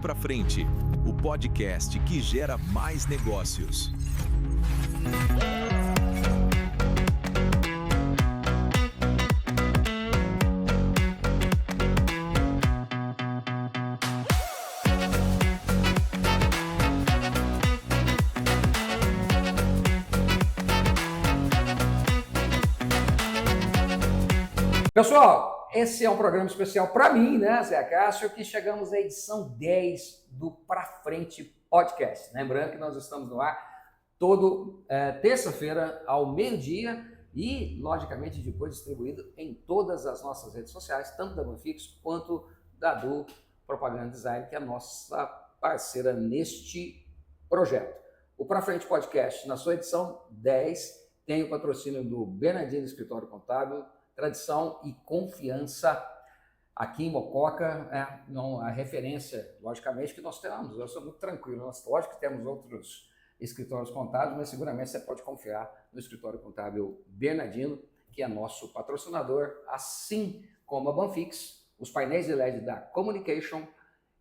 Pra Frente, o podcast que gera mais negócios. Pessoal, esse é um programa especial para mim, né, Zé Cássio, que chegamos à edição 10 do Pra Frente Podcast. Lembrando que nós estamos no ar todo terça-feira ao meio-dia e, logicamente, depois distribuído em todas as nossas redes sociais, tanto da Banfix quanto da Du Propaganda Design, que é a nossa parceira neste projeto. O Pra Frente Podcast, na sua edição 10, tem o patrocínio do Bernardino Escritório Contábil, tradição e confiança aqui em Mococa, a referência, logicamente, que nós temos. Eu sou muito tranquilo, lógico que temos outros escritórios contábeis, mas seguramente você pode confiar no Escritório Contábil Bernardino, que é nosso patrocinador, assim como a Banfix, os painéis de LED da Communication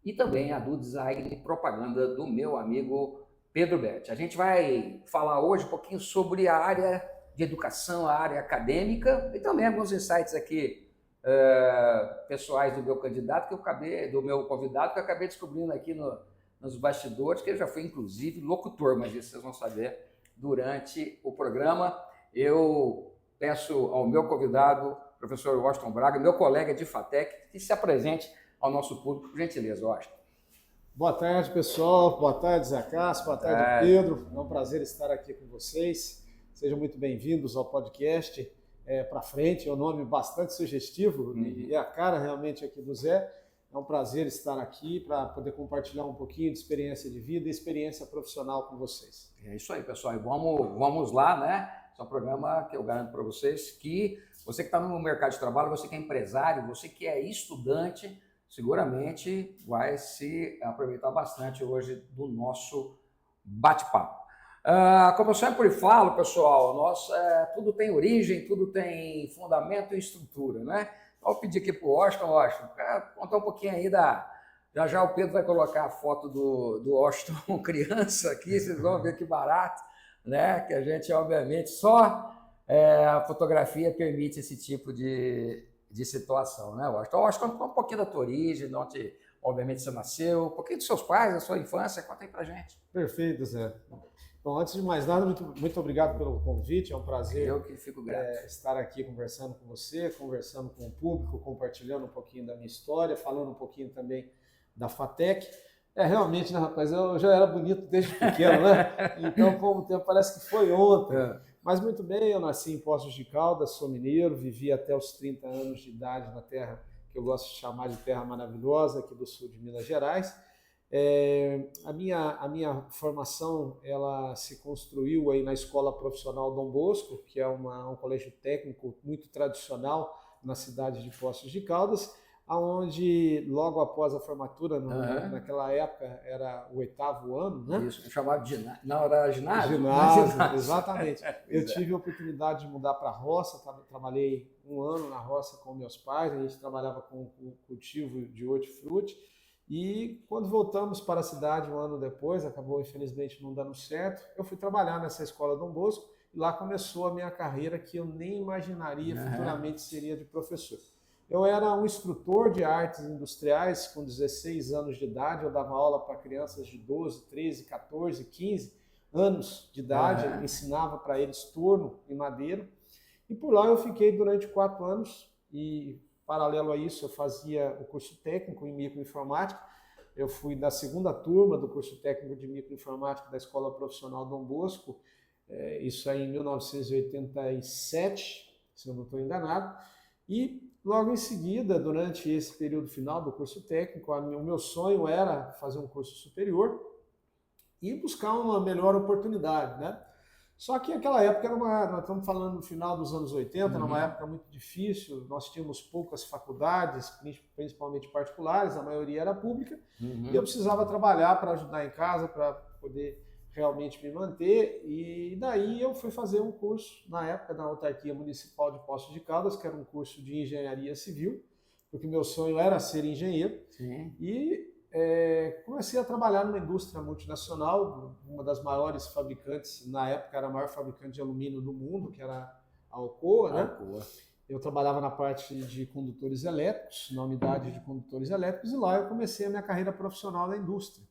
e também a do Design e Propaganda do meu amigo Pedro Berti. A gente vai falar hoje um pouquinho sobre a área de educação, a área acadêmica e também alguns insights aqui pessoais do meu candidato, do meu convidado, que eu acabei descobrindo aqui nos bastidores, que ele já foi inclusive locutor, mas isso vocês vão saber durante o programa. Eu peço ao meu convidado, professor Washington Braga, meu colega de FATEC, que se apresente ao nosso público, por gentileza, Washington. Boa tarde, pessoal. Boa tarde, Zé Cássio. Boa tarde, Pedro. É um prazer estar aqui com vocês. Sejam muito bem-vindos ao podcast Pra Frente. É um nome bastante sugestivo e é a cara realmente aqui do Zé. É um prazer estar aqui para poder compartilhar um pouquinho de experiência de vida e experiência profissional com vocês. É isso aí, pessoal. E vamos lá, né? Esse é um programa que eu garanto para vocês que você que está no mercado de trabalho, você que é empresário, você que é estudante, seguramente vai se aproveitar bastante hoje do nosso bate-papo. Como eu sempre falo, pessoal, tudo tem origem, tudo tem fundamento e estrutura, né? Então, eu pedi aqui para o Washington, contar um pouquinho aí Já o Pedro vai colocar a foto do Washington criança aqui, vocês vão ver que barato, né? Que a gente, obviamente, só a fotografia permite esse tipo de situação, né, Washington? Washington, conta um pouquinho da tua origem, de onde, obviamente, você nasceu, um pouquinho dos seus pais, da sua infância, conta aí pra gente. Perfeito, Zé. Bom, antes de mais nada, muito obrigado pelo convite, é um prazer eu que fico grato. Estar aqui conversando com você, conversando com o público, compartilhando um pouquinho da minha história, falando um pouquinho também da FATEC. Realmente, né, rapaz, eu já era bonito desde pequeno, né? Então, como o tempo parece que foi ontem. Mas muito bem, eu nasci em Poços de Caldas, sou mineiro, vivi até os 30 anos de idade na terra que eu gosto de chamar de terra maravilhosa, aqui do sul de Minas Gerais. A minha formação ela se construiu aí na Escola Profissional Dom Bosco, que é um colégio técnico muito tradicional na cidade de Poços de Caldas, onde logo após a formatura, naquela época era o 8º ano, né? Isso, chamado de ginásio. Não, era ginásio? Ginásio, exatamente. Eu tive a oportunidade de mudar para a roça, trabalhei 1 ano na roça com meus pais, a gente trabalhava com o cultivo de hortifruti. E quando voltamos para a cidade 1 ano depois, acabou infelizmente não dando certo, eu fui trabalhar nessa escola Dom Bosco e lá começou a minha carreira que eu nem imaginaria futuramente seria de professor. Eu era um instrutor de artes industriais com 16 anos de idade, eu dava aula para crianças de 12, 13, 14, 15 anos de idade, ensinava para eles torno e madeira. E por lá eu fiquei durante 4 anos e paralelo a isso, eu fazia o curso técnico em microinformática. Eu fui da 2ª turma do curso técnico de microinformática da Escola Profissional Dom Bosco, isso aí em 1987, se eu não estou enganado. E logo em seguida, durante esse período final do curso técnico, o meu sonho era fazer um curso superior e buscar uma melhor oportunidade, né? Só que aquela época nós estamos falando no final dos anos 80, era uma época muito difícil, nós tínhamos poucas faculdades, principalmente particulares, a maioria era pública, e eu precisava trabalhar para ajudar em casa, para poder realmente me manter, e daí eu fui fazer um curso, na época, na Autarquia Municipal de Poços de Caldas, que era um curso de engenharia civil, porque meu sonho era ser engenheiro, e comecei a trabalhar numa indústria multinacional, uma das maiores fabricantes, na época era a maior fabricante de alumínio do mundo, que era a Alcoa, né? Alcoa. Eu trabalhava na parte de condutores elétricos, na unidade de condutores elétricos, e lá eu comecei a minha carreira profissional na indústria.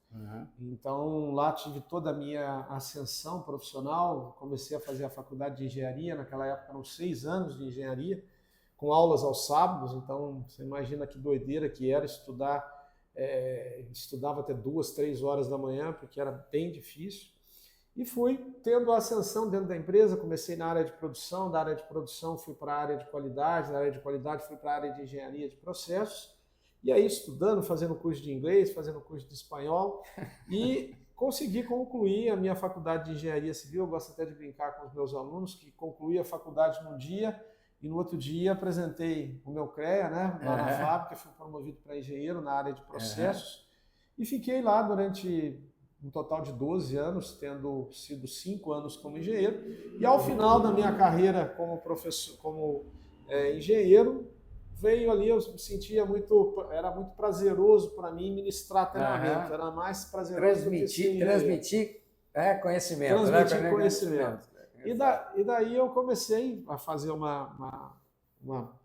Então, lá tive toda a minha ascensão profissional, comecei a fazer a faculdade de engenharia, naquela época eram 6 anos de engenharia, com aulas aos sábados, então você imagina que doideira que era estudar, estudava até 2, 3 horas da manhã, porque era bem difícil. E fui tendo a ascensão dentro da empresa, comecei na área de produção, da área de produção fui para a área de qualidade, da área de qualidade fui para a área de engenharia de processos, e aí estudando, fazendo curso de inglês, fazendo curso de espanhol, e consegui concluir a minha faculdade de engenharia civil. Eu gosto até de brincar com os meus alunos, que concluí a faculdade num dia, e no outro dia apresentei o meu CREA, né, lá na fábrica, fui promovido para engenheiro na área de processos, e fiquei lá durante um total de 12 anos, tendo sido 5 anos como engenheiro, e ao final da minha carreira como professor, engenheiro, veio ali, eu me sentia era muito prazeroso para mim ministrar treinamento, era mais prazeroso transmitir conhecimento. Transmitir conhecimento. E daí eu comecei a fazer uma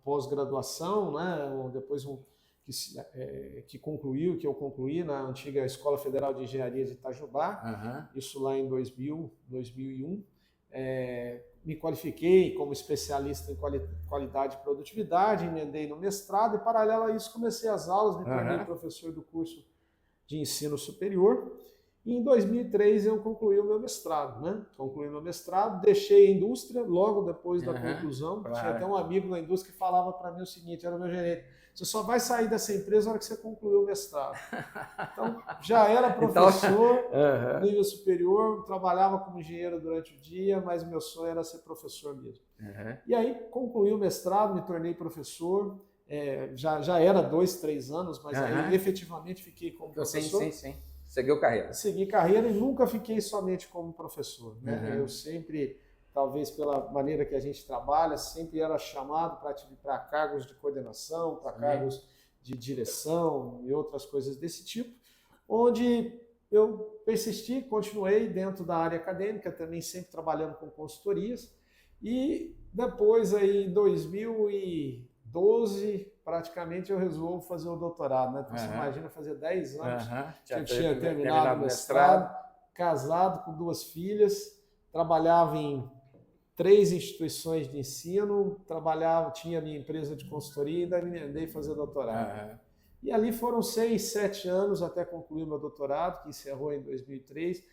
pós-graduação, né, depois que eu concluí na antiga Escola Federal de Engenharia de Itajubá, isso lá em 2001. Me qualifiquei como especialista em qualidade e produtividade, emendei no mestrado e, paralelo a isso, comecei as aulas, me tornei professor do curso de ensino superior. E em 2003 eu concluí o meu mestrado, né? Concluí meu mestrado, deixei a indústria logo depois da conclusão. Claro. Tinha até um amigo na indústria que falava para mim o seguinte, era o meu gerente: você só vai sair dessa empresa na hora que você concluir o mestrado. Então, já era professor, nível superior, trabalhava como engenheiro durante o dia, mas o meu sonho era ser professor mesmo. E aí, concluí o mestrado, me tornei professor, já era 2, 3 anos, mas aí efetivamente fiquei como professor. Sim. Seguiu carreira. Segui carreira e nunca fiquei somente como professor, né? Eu sempre, talvez pela maneira que a gente trabalha, sempre era chamado para cargos de coordenação, para cargos de direção e outras coisas desse tipo, onde eu persisti, continuei dentro da área acadêmica, também sempre trabalhando com consultorias, e depois aí em 2012, praticamente eu resolvo fazer o doutorado, né? Então, você imagina, fazer 10 anos que eu tinha terminado o mestrado, casado com 2 filhas, trabalhava em 3 instituições de ensino, tinha minha empresa de consultoria e daí me emendei a fazer doutorado. E ali foram 6, 7 anos até concluir meu doutorado, que encerrou em 2020.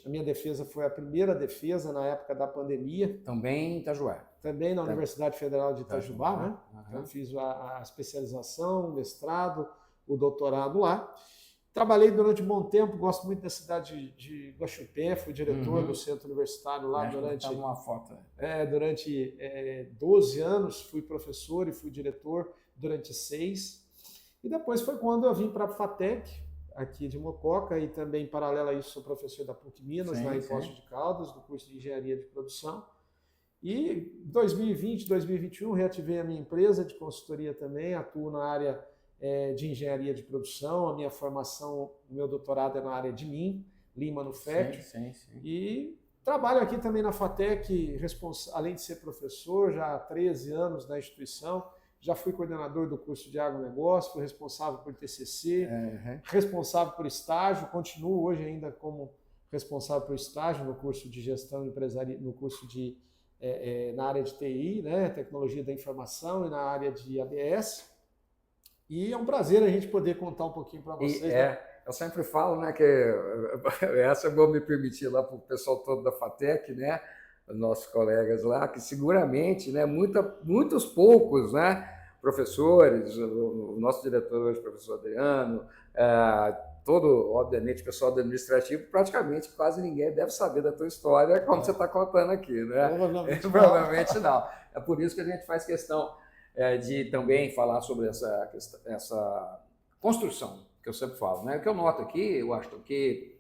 A minha defesa foi a primeira defesa na época da pandemia. Também em Itajuá. Também na Universidade Federal de Itajubá, né? Então fiz a especialização, o mestrado, o doutorado lá. Trabalhei durante um bom tempo, gosto muito da cidade de Guaxupé, fui diretor do centro universitário lá durante 12 anos, fui professor e fui diretor durante 6. E depois foi quando eu vim para a FATEC, aqui de Mococa, e também, paralelo a isso, sou professor da PUC Minas, lá em Poços de Caldas, do curso de Engenharia de Produção. E em 2020, 2021, reativei a minha empresa de consultoria também, atuo na área de Engenharia de Produção, a minha formação, o meu doutorado é na área de Lean Manufacturing. E trabalho aqui também na FATEC, além de ser professor, já há 13 anos na instituição, já fui coordenador do curso de agronegócio, fui responsável por TCC, responsável por estágio, continuo hoje ainda como responsável por estágio no curso de gestão empresarial, no curso na área de TI, né, tecnologia da informação, e na área de ABS. E é um prazer a gente poder contar um pouquinho para vocês. Eu sempre falo, né, que essa eu vou me permitir lá para o pessoal todo da FATEC, né, os nossos colegas lá, que seguramente, né, muitos poucos, né, professores, o nosso diretor hoje, o professor Adriano, obviamente, o pessoal do administrativo, praticamente quase ninguém deve saber da tua história como você está contando aqui, né? Provavelmente não. É por isso que a gente faz questão de também falar sobre essa construção, que eu sempre falo, né? O que eu noto aqui, eu acho que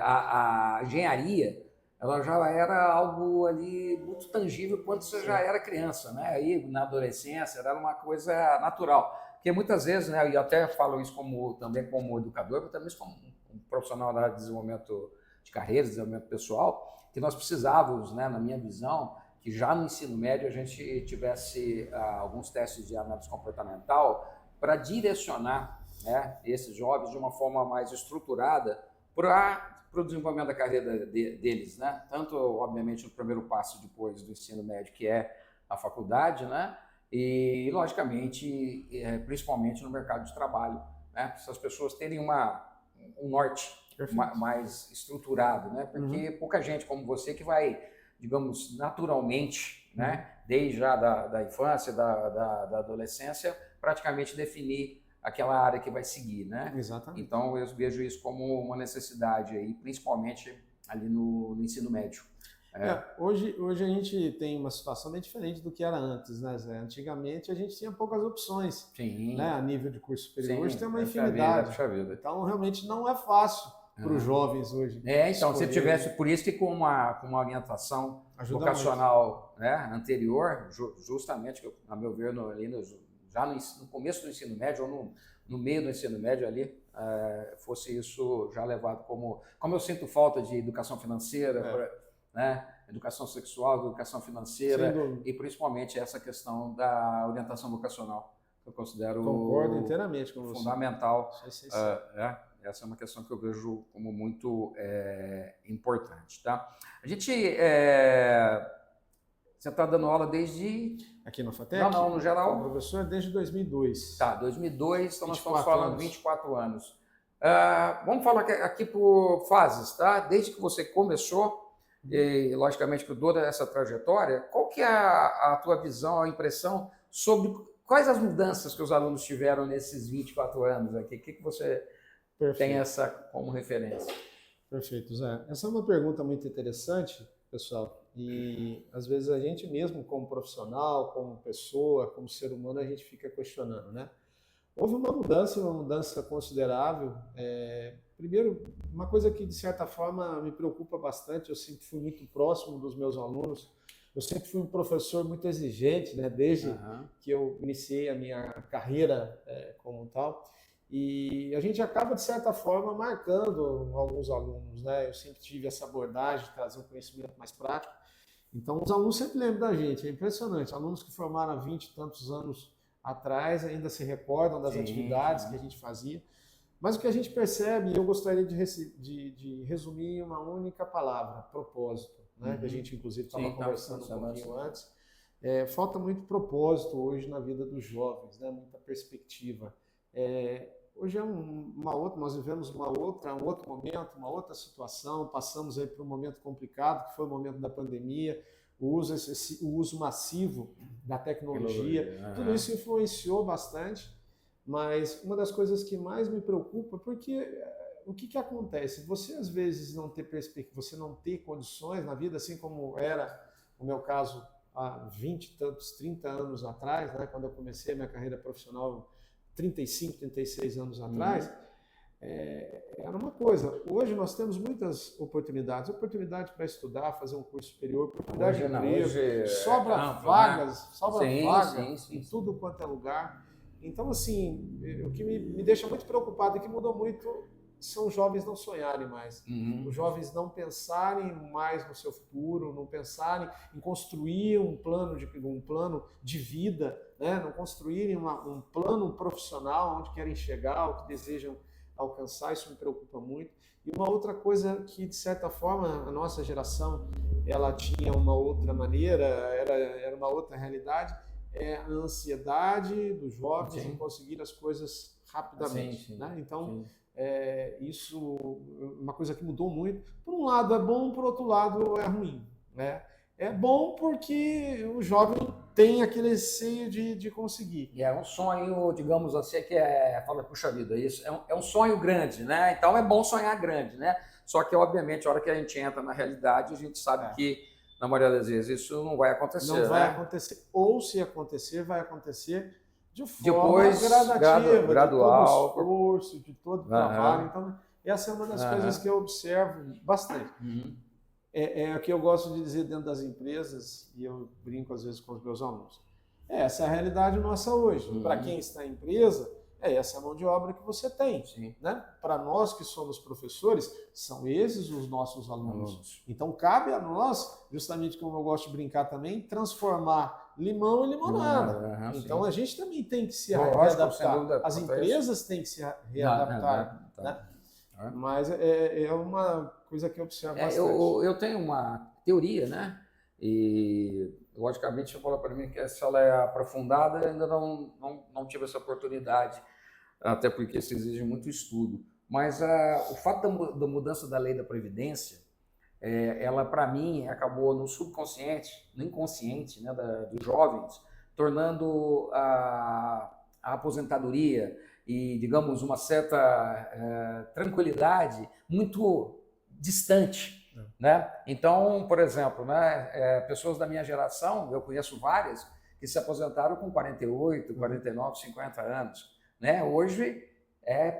a engenharia, ela já era algo ali muito tangível quando você já era criança, né? Aí na adolescência era uma coisa natural. Porque muitas vezes, né, e eu até falo isso também como educador, mas também como um profissional da área de desenvolvimento de carreira, desenvolvimento pessoal, que nós precisávamos, né, na minha visão, que já no ensino médio a gente tivesse alguns testes de análise comportamental para direcionar, né, esses jovens de uma forma mais estruturada para o desenvolvimento da carreira deles, né? Tanto, obviamente, no primeiro passo depois do ensino médio, que é a faculdade, né? E, logicamente, principalmente no mercado de trabalho, né? Para essas pessoas terem um norte mais estruturado, né? Porque pouca gente como você que vai, digamos, naturalmente, né? Desde já da infância, da adolescência, praticamente definir aquela área que vai seguir, né? Exatamente. Então, eu vejo isso como uma necessidade aí, principalmente ali no ensino médio. Hoje a gente tem uma situação bem diferente do que era antes, né, Zé? Antigamente a gente tinha poucas opções, Sim. né, a nível de curso superior. Sim, hoje tem uma infinidade. Puxa vida. Então, realmente não é fácil para os jovens hoje. Então, se tivesse, por isso que com uma orientação vocacional, né, anterior, justamente, a meu ver, já no começo do ensino médio ou no meio do ensino médio ali, fosse isso já levado como eu sinto falta de educação financeira, né, educação sexual, educação financeira e principalmente essa questão da orientação vocacional, que eu considero Concordo inteiramente com fundamental. Essa é uma questão que eu vejo como muito importante, tá? A gente você está dando aula desde... Aqui na FATEC? Não, no geral. Como professor desde 2002. Tá, 2002, então nós estamos falando 24 anos. Vamos falar aqui por fases, tá? Desde que você começou, e logicamente com toda essa trajetória, qual que é a tua visão, a impressão sobre quais as mudanças que os alunos tiveram nesses 24 anos aqui? O que você tem essa como referência? Perfeito, Zé. Essa é uma pergunta muito interessante, pessoal, e às vezes a gente mesmo como profissional, como pessoa, como ser humano, a gente fica questionando, né? Houve uma mudança considerável. Primeiro, uma coisa que de certa forma me preocupa bastante, eu sempre fui muito próximo dos meus alunos, eu sempre fui um professor muito exigente, né? Desde que eu iniciei a minha carreira como tal. E a gente acaba, de certa forma, marcando alguns alunos, né? Eu sempre tive essa abordagem de trazer um conhecimento mais prático. Então, os alunos sempre lembram da gente, é impressionante. Alunos que formaram há 20 e tantos anos atrás ainda se recordam das atividades que a gente fazia. Mas o que a gente percebe, e eu gostaria de resumir em uma única palavra, propósito, né? Que a gente, inclusive, estava conversando um pouquinho antes. Falta muito propósito hoje na vida dos jovens, né? Muita perspectiva. Hoje nós vivemos um outro momento, uma outra situação, passamos aí por um momento complicado, que foi o momento da pandemia, o uso massivo da tecnologia, tudo isso influenciou bastante, mas uma das coisas que mais me preocupa, porque o que acontece? Você às vezes não ter perspectiva, você não ter condições na vida, assim como era o meu caso há 20 e tantos, 30 anos atrás, né, quando eu comecei a minha carreira profissional, 35, 36 anos atrás, era uma coisa. Hoje nós temos muitas oportunidade para estudar, fazer um curso superior, oportunidade de emprego, sobra vagas em tudo quanto é lugar. Então, assim, o que me deixa muito preocupado e que mudou muito são os jovens não sonharem mais. Os jovens não pensarem mais no seu futuro, não pensarem em construir um plano de vida, né? Não construírem um plano profissional onde querem chegar, o que desejam alcançar. Isso me preocupa muito. E uma outra coisa que, de certa forma, a nossa geração ela tinha uma outra maneira, era uma outra realidade, a ansiedade dos jovens em conseguir as coisas rapidamente. Né? Então, isso é uma coisa que mudou muito. Por um lado é bom, por outro lado é ruim. Né? É bom porque o jovem tem aquele anseio de conseguir. E é um sonho, digamos assim, fala, puxa vida, isso é um sonho grande, né? Então é bom sonhar grande, né? Só que, obviamente, a hora que a gente entra na realidade, a gente sabe que, na maioria das vezes, isso não vai acontecer. Não vai acontecer. Ou, se acontecer, vai acontecer de forma gradativa, gradual, de todo esforço, de todo trabalho. Então, essa é uma das coisas que eu observo bastante. É o que eu gosto de dizer dentro das empresas, e eu brinco às vezes com os meus alunos. Essa é a realidade nossa hoje. Para quem está em empresa, essa a mão de obra que você tem. Sim. Né? Para nós que somos professores, são esses os nossos alunos. Então, cabe a nós, justamente como eu gosto de brincar também, transformar limão em limonada. Então, a gente também tem que se readaptar. As empresas têm que se readaptar. Né? Mas é uma coisa que eu observo bastante. Eu tenho uma teoria, né? E, logicamente, você falou para mim que se ela é aprofundada, eu ainda não tive essa oportunidade, até porque isso exige muito estudo. Mas o fato da mudança da lei da Previdência, ela, para mim, acabou no subconsciente, no inconsciente, né, dos jovens, tornando a aposentadoria e, digamos, uma certa tranquilidade muito distante. Né? Então, por exemplo, né, pessoas da minha geração, eu conheço várias, que se aposentaram com 48, 49, 50 anos. Né? Hoje,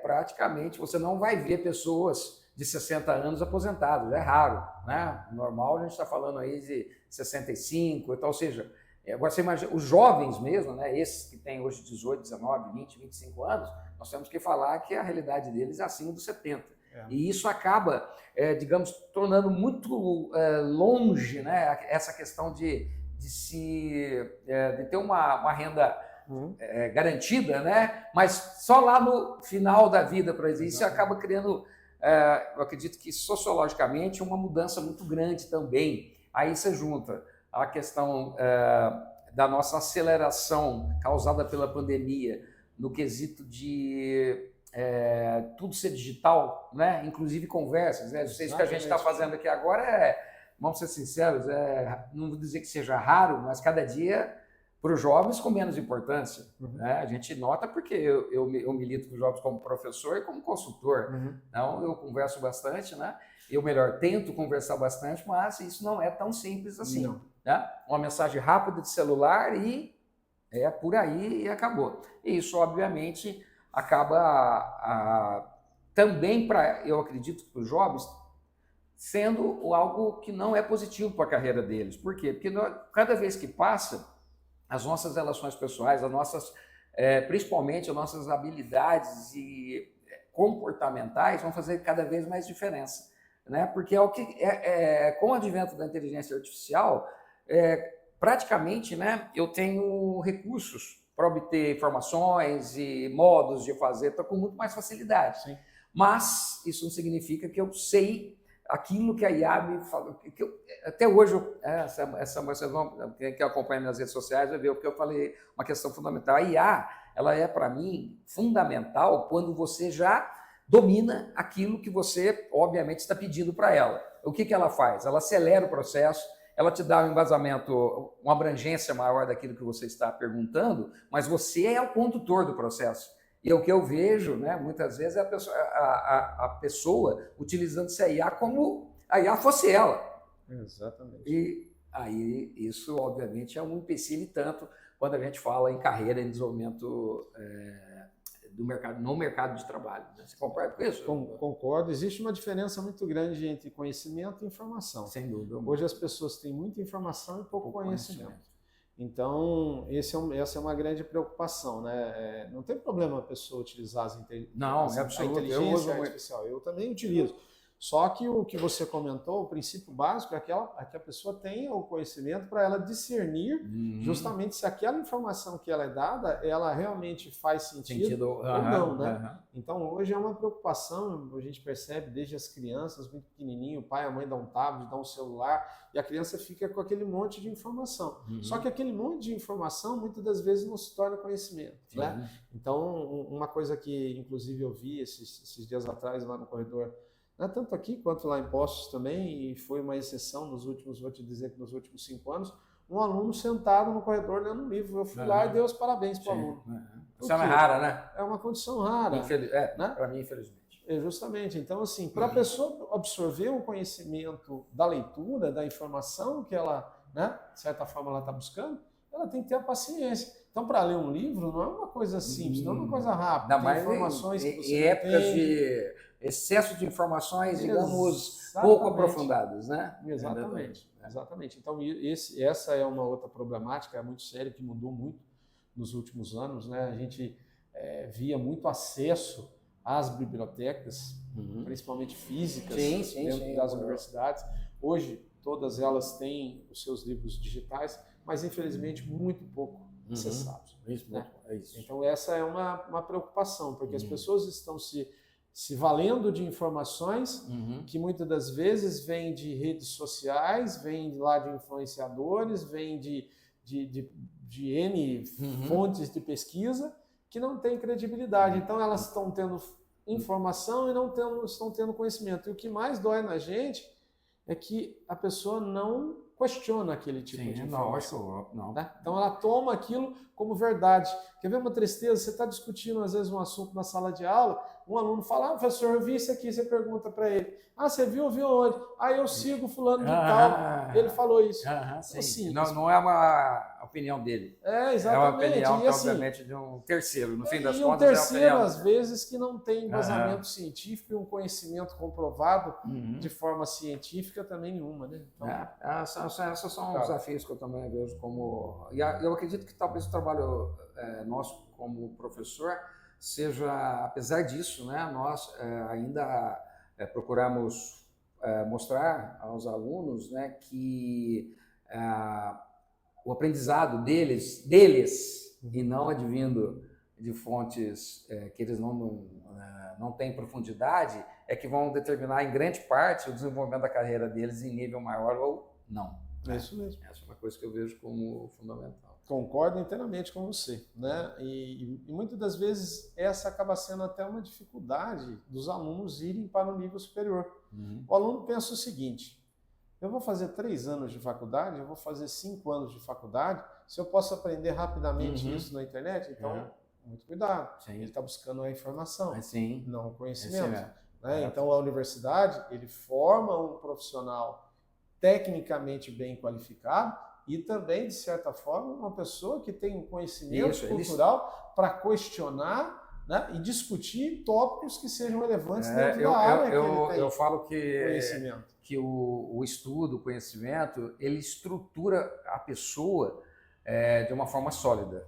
praticamente, você não vai ver pessoas de 60 anos aposentadas, é raro. Né? Normal, a gente está falando aí de 65, então, ou seja, agora você imagina, os jovens mesmo, né, esses que têm hoje 18, 19, 20, 25 anos, nós temos que falar que a realidade deles é acima dos 70. E isso acaba, digamos, tornando muito longe, né, essa questão de ter uma renda garantida, né, mas só lá no final da vida, para isso acaba criando, eu acredito que sociologicamente, uma mudança muito grande também. Aí você junta a questão da nossa aceleração causada pela pandemia, no quesito de tudo ser digital, né? Inclusive conversas. Né? Isso que a gente está fazendo aqui agora vamos ser sinceros, não vou dizer que seja raro, mas cada dia para os jovens com menos importância. Né? A gente nota porque eu milito com os jovens como professor e como consultor. Então, eu converso bastante, né? Eu, melhor, tento conversar bastante, mas isso não é tão simples assim. Né? Uma mensagem rápida de celular e por aí e acabou. E isso, obviamente, acaba também, eu acredito, para os jovens, sendo algo que não é positivo para a carreira deles. Por quê? Porque cada vez que passa, as nossas relações pessoais, principalmente as nossas habilidades comportamentais vão fazer cada vez mais diferença. Né? Porque com o advento da inteligência artificial, praticamente, né, eu tenho recursos para obter informações e modos de fazer com muito mais facilidade. Sim. Mas isso não significa que eu sei aquilo que a IA me falou. Até hoje, vocês vão, quem acompanha nas redes sociais vai ver o que eu falei, uma questão fundamental. A IA, ela é, para mim, fundamental quando você já domina aquilo que você, obviamente, está pedindo para ela. O que ela faz? Ela acelera o processo, ela te dá um embasamento, uma abrangência maior daquilo que você está perguntando, mas você é o condutor do processo. E o que eu vejo, né, muitas vezes, é a pessoa utilizando-se a IA como a IA fosse ela. Exatamente. E aí isso, obviamente, é um empecilho tanto quando a gente fala em carreira, em desenvolvimento no mercado de trabalho. Você concorda com isso? Concordo. Existe uma diferença muito grande entre conhecimento e informação. Sem dúvida. Hoje as pessoas têm muita informação e pouco conhecimento. Então, essa é uma grande preocupação, né? Não tem problema a pessoa utilizar a inteligência artificial. Eu também utilizo. Só que o que você comentou, o princípio básico é que a pessoa tenha o conhecimento para ela discernir justamente se aquela informação que ela é dada, ela realmente faz sentido ou não, né? Então, hoje é uma preocupação, a gente percebe desde as crianças, muito pequenininho, o pai e a mãe dão um tablet, dão um celular, e a criança fica com aquele monte de informação. Só que aquele monte de informação, muitas das vezes, não se torna conhecimento, né? Então, uma coisa que, inclusive, eu vi esses dias atrás lá no corredor, tanto aqui quanto lá em Poços também, e foi uma exceção vou te dizer que nos últimos 5 anos, um aluno sentado no corredor lendo um livro. Eu fui lá e dei os parabéns para o aluno. Isso é rara, né? É uma condição rara. Né? Para mim, infelizmente. Justamente. Então, assim, para a pessoa absorver o conhecimento da leitura, da informação que ela, né, de certa forma, ela está buscando, ela tem que ter a paciência. Então, para ler um livro, não é uma coisa simples, não é uma coisa rápida. Ainda mais informações que você em épocas entende. de excesso de informações, digamos, Exatamente. pouco aprofundadas, né? Exatamente. Então, essa é uma outra problemática muito séria que mudou muito nos últimos anos, né? A gente via muito acesso às bibliotecas, principalmente físicas, dentro das universidades. Hoje, todas elas têm os seus livros digitais, mas, infelizmente, muito pouco acessados. Né? Então, essa é uma preocupação, porque as pessoas estão se valendo de informações que muitas das vezes vêm de redes sociais, vêm lá de influenciadores, vêm de N fontes de pesquisa que não têm credibilidade. Então, elas estão tendo informação e não estão tendo conhecimento. E o que mais dói na gente é que a pessoa não questiona aquele tipo de informação. Não. Né? Então, ela toma aquilo como verdade. Quer ver uma tristeza? Você está discutindo, às vezes, um assunto na sala de aula, um aluno fala, professor, eu vi isso aqui, você pergunta para ele, você viu onde? Eu sigo fulano de tal, ele falou isso. Assim, não é uma opinião dele. Exatamente. É uma opinião, e, assim, obviamente, de um terceiro. No fim das e contas, um terceiro, é a opinião. às vezes, que não tem embasamento científico e um conhecimento comprovado de forma científica também nenhuma. Né? Então, esses são os desafios que eu também vejo como... E eu acredito que talvez o trabalho nosso como professor seja, apesar disso, né, nós ainda procuramos mostrar aos alunos, né, que o aprendizado deles e não advindo de fontes que eles não têm profundidade, é que vão determinar em grande parte o desenvolvimento da carreira deles em nível maior ou não. É isso mesmo. Essa é uma coisa que eu vejo como fundamental. Concordo inteiramente com você, né? E muitas das vezes essa acaba sendo até uma dificuldade dos alunos irem para o nível superior. O aluno pensa o seguinte, eu vou fazer 3 anos de faculdade, eu vou fazer 5 anos de faculdade, se eu posso aprender rapidamente isso na internet, então muito cuidado. Ele está buscando a informação, não o conhecimento. Né? Então a universidade, ele forma um profissional tecnicamente bem qualificado, e também, de certa forma, uma pessoa que tem um conhecimento cultural para questionar, né, e discutir tópicos que sejam relevantes dentro da área que ele tem. Eu falo conhecimento. Que o estudo, o conhecimento, ele estrutura a pessoa de uma forma sólida.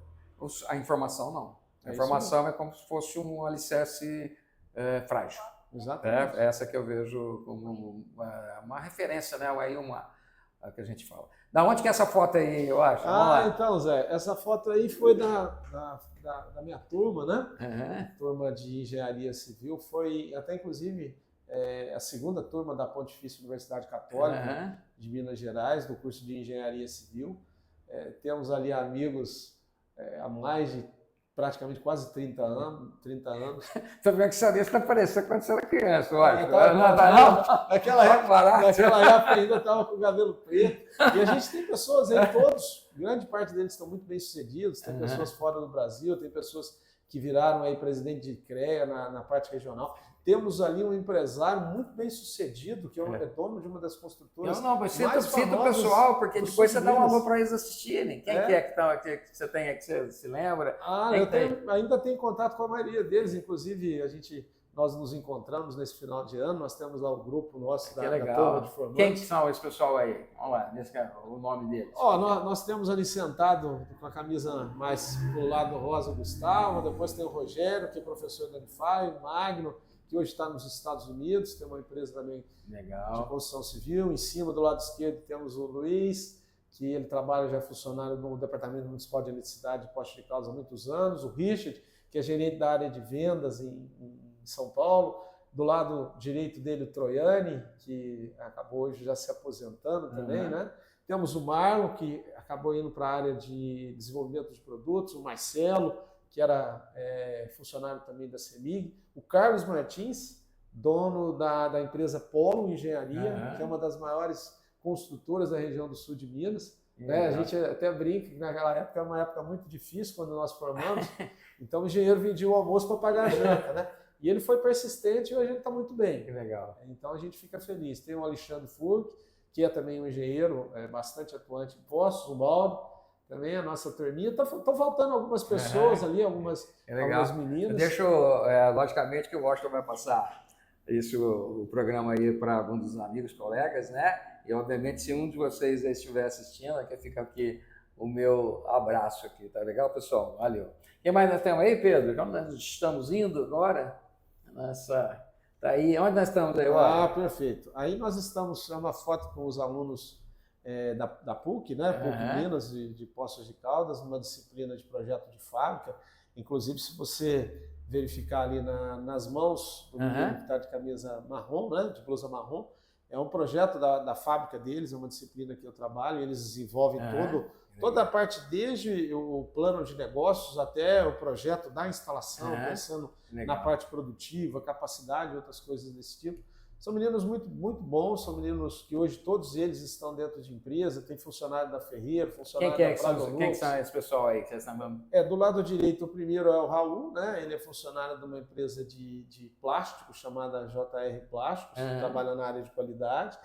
A informação não. A informação é como se fosse um alicerce frágil. Exatamente. Essa que eu vejo como uma referência, né? Aí que a gente fala. Da onde que é essa foto aí, eu acho? Então, Zé, essa foto aí foi da minha turma, né? Turma de Engenharia Civil. Foi até, inclusive, a segunda turma da Pontifícia Universidade Católica de Minas Gerais, do curso de Engenharia Civil. Temos ali amigos há mais de praticamente quase 30 anos. Você vê que essa está parecendo quando você era criança, eu acho. Naquela época ainda estava com o cabelo preto. E a gente tem pessoas aí, todos, grande parte deles estão muito bem sucedidos, tem pessoas fora do Brasil, tem pessoas que viraram aí presidente de CREA na parte regional. Temos ali um empresário muito bem sucedido, que é dono de uma das construtoras. Mas cita o pessoal, porque depois você dá um alô para eles assistirem. Quem que você tem aí que você se lembra? Ainda tenho contato com a maioria deles, inclusive nós nos encontramos nesse final de ano, nós temos lá o grupo nosso da turma de formandos. Quem que são esse pessoal aí? Vamos lá, o nome deles. Nós temos ali sentado com a camisa mais pro lado rosa o Gustavo, depois tem o Rogério, que é professor da Unify, o Magno, que hoje está nos Estados Unidos, tem uma empresa também de construção civil. Em cima, do lado esquerdo, temos o Luiz, que ele trabalha, já é funcionário no Departamento Municipal de Eletricidade de Poços de Caldas há muitos anos. O Richard, que é gerente da área de vendas em São Paulo. Do lado direito dele, o Troiani, que acabou hoje já se aposentando também, né? Temos o Marlon, que acabou indo para a área de desenvolvimento de produtos, o Marcelo, que era funcionário também da CEMIG, o Carlos Martins, dono da empresa Polo Engenharia, que é uma das maiores construtoras da região do sul de Minas. A gente até brinca que naquela época era uma época muito difícil quando nós formamos, então o engenheiro vendia o almoço para pagar a janta, né? E ele foi persistente e hoje ele está muito bem. Que legal. Então a gente fica feliz. Tem o Alexandre Furk, que é também um engenheiro bastante atuante em Poços, o Mauro, também, a nossa turminha. Estão faltando algumas pessoas ali, algumas meninas. Deixo, logicamente, que o Washington vai passar o programa aí para alguns dos amigos, colegas, né? E, obviamente, se um de vocês estiver assistindo, aqui fica aqui o meu abraço aqui, tá legal, pessoal? Valeu. O que mais nós temos aí, Pedro? Onde nós estamos indo agora? Tá aí. Onde nós estamos aí? Perfeito. Aí nós estamos, é uma foto com os alunos da PUC, né? PUC Minas, de Poços de Caldas, numa disciplina de projeto de fábrica. Inclusive, se você verificar ali nas mãos do menino que está de camisa marrom, né? De blusa marrom, é um projeto da fábrica deles, é uma disciplina que eu trabalho, eles desenvolvem toda a parte, desde o plano de negócios até o projeto da instalação, pensando na parte produtiva, capacidade e outras coisas desse tipo. São meninos muito, muito bons, são meninos que hoje todos eles estão dentro de empresa, tem funcionário da Ferreira, funcionário da Prado Lux. Quem que são esse pessoal aí que vocês estão falando? Do lado direito, o primeiro é o Raul, né? Ele é funcionário de uma empresa de plástico chamada JR Plásticos, que trabalha na área de qualidade.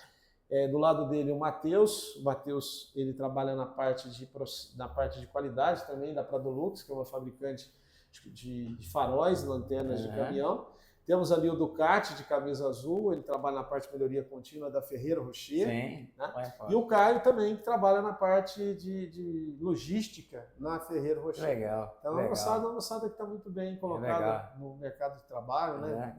Do lado dele, o Matheus. O Matheus, ele trabalha na parte de qualidade também da Prado Lux, que é uma fabricante de faróis, lanternas de caminhão. Temos ali o Ducati, de camisa azul, ele trabalha na parte de melhoria contínua da Ferreira Rocher. Sim. Né? E o Caio também, que trabalha na parte de logística na Ferreira Rocher. Legal. Então, é uma moçada que está muito bem colocada no mercado de trabalho. Né?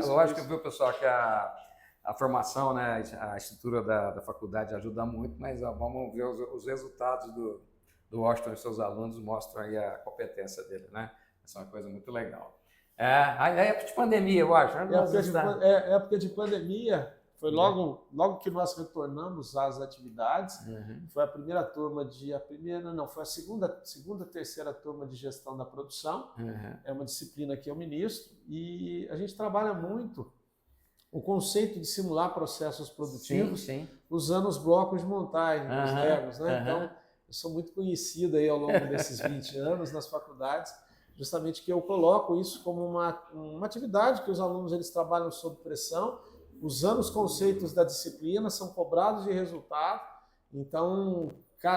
Lógico que viu, pessoal, que a formação, né, a estrutura da faculdade ajuda muito, mas vamos ver os resultados do Washington e seus alunos, mostram aí a competência dele, né? Essa é uma coisa muito legal. A época de pandemia, eu acho. Época de pandemia, foi logo que nós retornamos às atividades. Foi a primeira turma foi a segunda, terceira turma de gestão da produção. É uma disciplina que eu ministro e a gente trabalha muito o conceito de simular processos produtivos usando os blocos de montagem, os Legos, né? Então, eu sou muito conhecido aí ao longo desses 20 anos nas faculdades, justamente que eu coloco isso como uma atividade que os alunos eles trabalham sob pressão, usando os conceitos da disciplina, são cobrados de resultado. Então,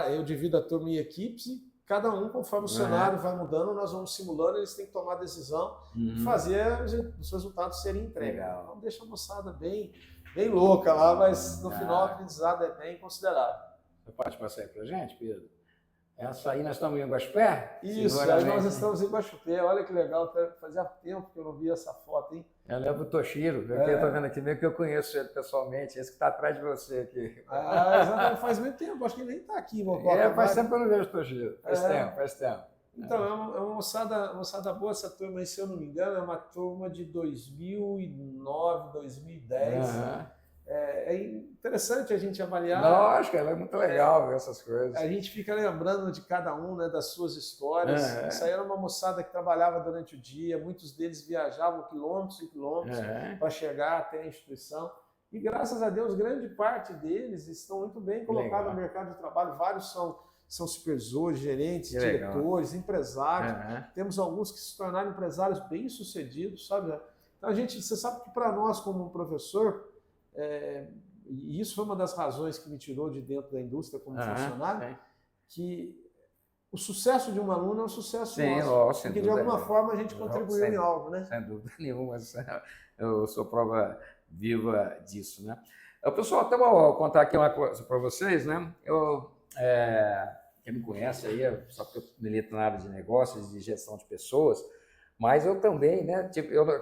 eu divido a turma em equipes e cada um, conforme o cenário vai mudando, nós vamos simulando, eles têm que tomar a decisão e fazer os resultados serem entregues. Então, deixa a moçada bem louca lá, mas no final o aprendizado é bem considerável. Você pode passar aí para a gente, Pedro? Essa aí nós estamos em Guaxupé? Isso, aí nós estamos em Guaxupé. Olha que legal, fazia tempo que eu não via essa foto, hein? Eu lembro do Toshiro, eu estou vendo aqui meio que eu conheço ele pessoalmente, esse que está atrás de você aqui. Exatamente, faz muito tempo, acho que ele nem está aqui. Faz tempo que eu não vejo o Toshiro, faz tempo. Então, é uma moçada boa essa turma aí, se eu não me engano, é uma turma de 2009, 2010. É interessante a gente avaliar. Lógico, é muito legal ver essas coisas. A gente fica lembrando de cada um, né, das suas histórias. Isso aí era uma moçada que trabalhava durante o dia, muitos deles viajavam quilômetros e quilômetros para chegar até a instituição. E graças a Deus, grande parte deles estão muito bem colocados no mercado de trabalho. Vários são supervisores, gerentes, diretores, empresários. Temos alguns que se tornaram empresários bem-sucedidos, sabe? Então, você sabe que para nós, como um professor, e isso foi uma das razões que me tirou de dentro da indústria como funcionário, que o sucesso de um aluno é um sucesso nosso, porque de alguma forma a gente contribuiu em algo, né? Sem dúvida nenhuma, eu sou prova viva disso, né? Pessoal, até vou contar aqui uma coisa para vocês, né? Quem me conhece aí, só porque eu milito na área de negócios, de gestão de pessoas, mas eu também, né?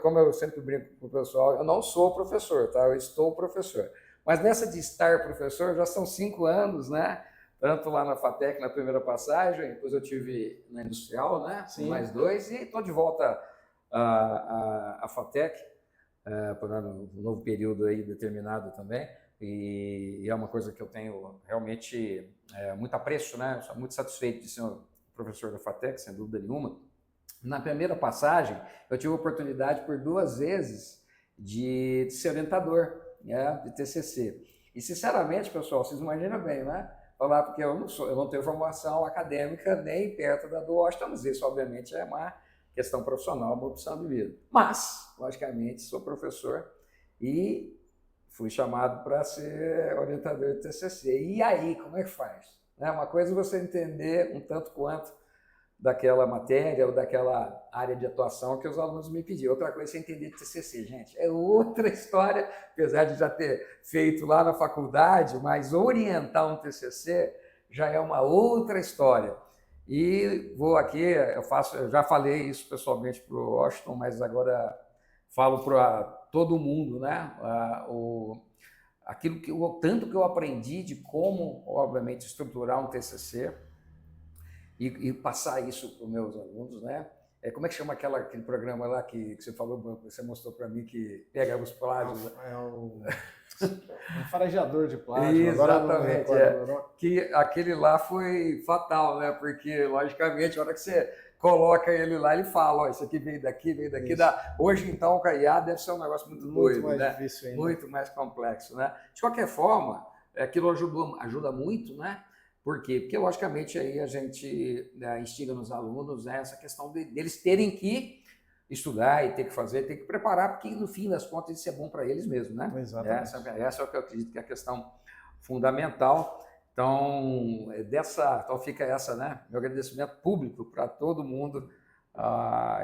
Como eu sempre brinco com o pessoal, eu não sou professor, tá? Eu estou professor. Mas nessa de estar professor, já são 5 anos, né? Tanto lá na FATEC, na primeira passagem, depois eu tive na Industrial, né? Mais 2, e estou de volta à FATEC, por um novo período aí determinado também. E é uma coisa que eu tenho realmente muito apreço, né? Sou muito satisfeito de ser um professor da FATEC, sem dúvida nenhuma. Na primeira passagem, eu tive a oportunidade por 2 vezes de ser orientador, né, de TCC. E, sinceramente, pessoal, vocês imaginam bem, né? Falar porque eu não tenho formação acadêmica nem perto da do Washington, mas isso, obviamente, é uma questão profissional, uma opção de vida. Mas, logicamente, sou professor e fui chamado para ser orientador de TCC. E aí, como é que faz? né? Uma coisa é você entender um tanto quanto daquela matéria ou daquela área de atuação que os alunos me pediam. Outra coisa é você entender de TCC, gente. É outra história, apesar de já ter feito lá na faculdade, mas orientar um TCC já é uma outra história. E vou aqui, eu já falei isso pessoalmente para o Washington, mas agora falo para todo mundo, né? O tanto que eu aprendi de como, obviamente, estruturar um TCC e passar isso para os meus alunos, né? Como é que chama aquele programa lá que você falou, você mostrou para mim, que pega os plágios? É um farejador de plágio. Exatamente. Que aquele lá foi fatal, né? Porque, logicamente, a hora que você coloca ele lá, ele fala, ó, isso aqui veio daqui. Hoje, então, o CAIA deve ser um negócio muito doido, mais né? difícil ainda. Muito mais complexo, né? De qualquer forma, aquilo ajuda muito, né? Por quê? Porque, logicamente, aí a gente instiga nos alunos, né, essa questão deles terem que estudar e ter que fazer, ter que preparar, porque, no fim das contas, isso é bom para eles mesmos, né? Exatamente. Essa é o que eu acredito que é a questão fundamental. Então, então fica essa, né, meu agradecimento público para todo mundo,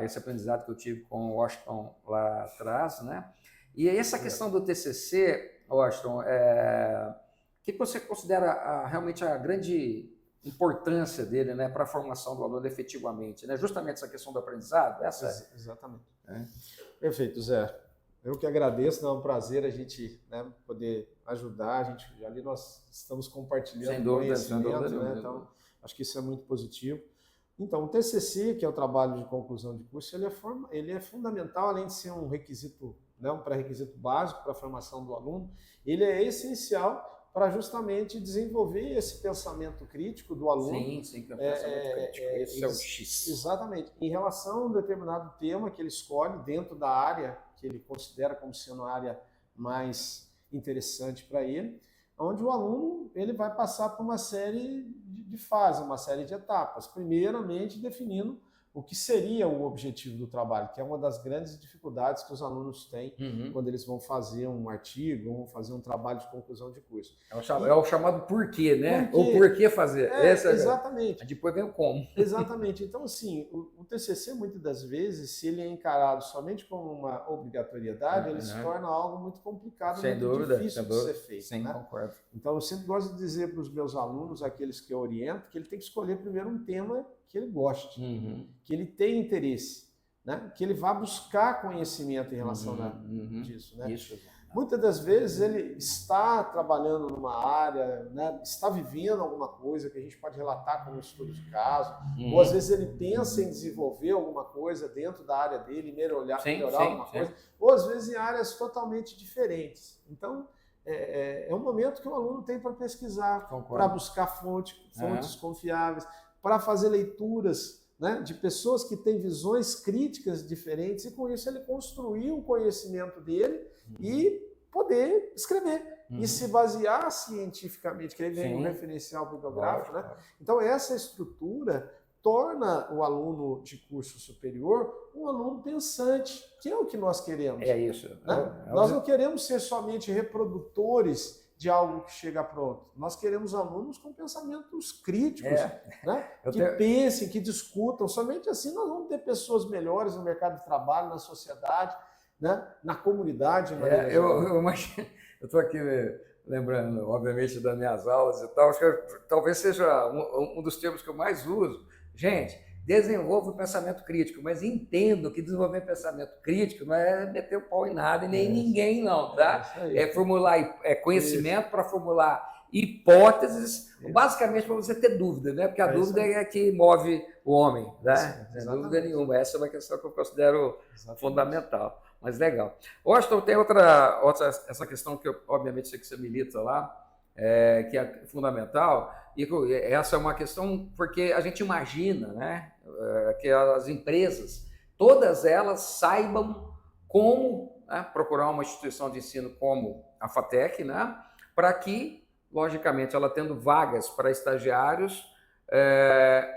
esse aprendizado que eu tive com o Washington lá atrás, né? E essa questão do TCC, Washington, o que você considera realmente a grande importância dele, né, para a formação do aluno efetivamente, né? Justamente essa questão do aprendizado? Exatamente. Perfeito, Zé. Eu que agradeço, é um prazer a gente, né, poder ajudar. Ali nós estamos compartilhando conhecimento, né? Então, acho que isso é muito positivo. Então, o TCC, que é o trabalho de conclusão de curso, ele é fundamental, além de ser um requisito, né, um pré-requisito básico para a formação do aluno, ele é essencial para justamente desenvolver esse pensamento crítico do aluno. Sim, que é o pensamento crítico. Esse é o X. Exatamente. Em relação a um determinado tema que ele escolhe dentro da área que ele considera como sendo a área mais interessante para ele, onde o aluno ele vai passar por uma série de fases, uma série de etapas. Primeiramente, definindo o que seria o objetivo do trabalho, que é uma das grandes dificuldades que os alunos têm quando eles vão fazer um artigo, vão fazer um trabalho de conclusão de curso. É o chamado porquê, né? Ou por que fazer. Exatamente. Depois vem o como. Exatamente. Então, assim, o TCC, muitas das vezes, se ele é encarado somente como uma obrigatoriedade, ele se torna algo muito complicado, difícil de ser feito. Sim, né? Concordo. Então, eu sempre gosto de dizer para os meus alunos, aqueles que eu oriento, que ele tem que escolher primeiro um tema que ele goste, que ele tenha interesse, né? Que ele vá buscar conhecimento em relação disso. Né? Isso. Muitas das vezes ele está trabalhando numa área, né? Está vivendo alguma coisa que a gente pode relatar como estudo de caso, ou às vezes ele pensa em desenvolver alguma coisa dentro da área dele, melhorar alguma coisa, ou às vezes em áreas totalmente diferentes. Então, é um momento que o aluno tem para pesquisar, para buscar fontes confiáveis, para fazer leituras, né, de pessoas que têm visões críticas diferentes, e com isso ele construir o conhecimento dele e poder escrever e se basear cientificamente, que aí vem um referencial bibliográfico. Né? Então essa estrutura torna o aluno de curso superior um aluno pensante, que é o que nós queremos. É isso. Né? Nós não queremos ser somente reprodutores de algo que chega pronto. Nós queremos alunos com pensamentos críticos, né? Que pensem, que discutam. Somente assim nós vamos ter pessoas melhores no mercado de trabalho, na sociedade, né? Na comunidade. Eu estou aqui lembrando, obviamente, das minhas aulas e tal. Acho que talvez seja um dos termos que eu mais uso. Gente, desenvolva o pensamento crítico, mas entendo que desenvolver pensamento crítico não é meter o pau em nada e nem ninguém, não, tá? É formular conhecimento para formular hipóteses, basicamente para você ter dúvida, né? Porque a dúvida é que move o homem, né? Sem dúvida nenhuma. Essa é uma questão que eu considero fundamental. Mas legal. Washington, tem essa questão que eu, obviamente, sei que você milita lá, que é fundamental, e essa é uma questão porque a gente imagina, né, que as empresas, todas elas saibam como, né, procurar uma instituição de ensino como a FATEC, né, para que, logicamente, ela tendo vagas para estagiários,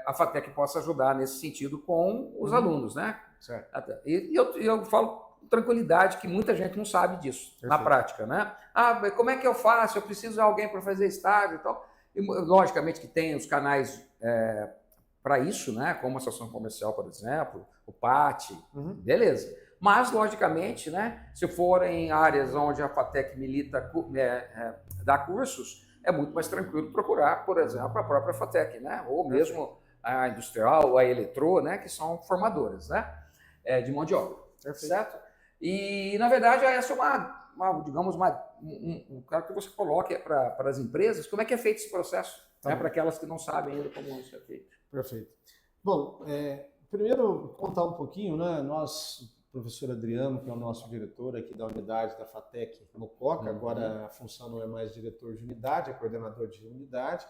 a FATEC possa ajudar nesse sentido com os alunos, né? Certo. E eu falo com tranquilidade que muita gente não sabe disso na prática, né? Como é que eu faço? Eu preciso de alguém para fazer estágio e tal. E, logicamente que tem os canais para isso, né? Como a associação comercial, por exemplo, o PAT, beleza. Mas, logicamente, né, se for em áreas onde a FATEC milita, dá cursos, é muito mais tranquilo procurar, por exemplo, a própria FATEC, né? Ou mesmo a Industrial, ou a Eletrô, né? Que são formadoras, né? De mão de obra, certo? E, na verdade, essa é digamos, quero que você coloque para as empresas como é que é feito esse processo, né? Para aquelas que não sabem ainda como isso é feito. Perfeito. Bom, primeiro contar um pouquinho, né? Nós, o professor Adriano, que é o nosso diretor aqui da unidade da FATEC Mococa, agora a função não é mais diretor de unidade, é coordenador de unidade,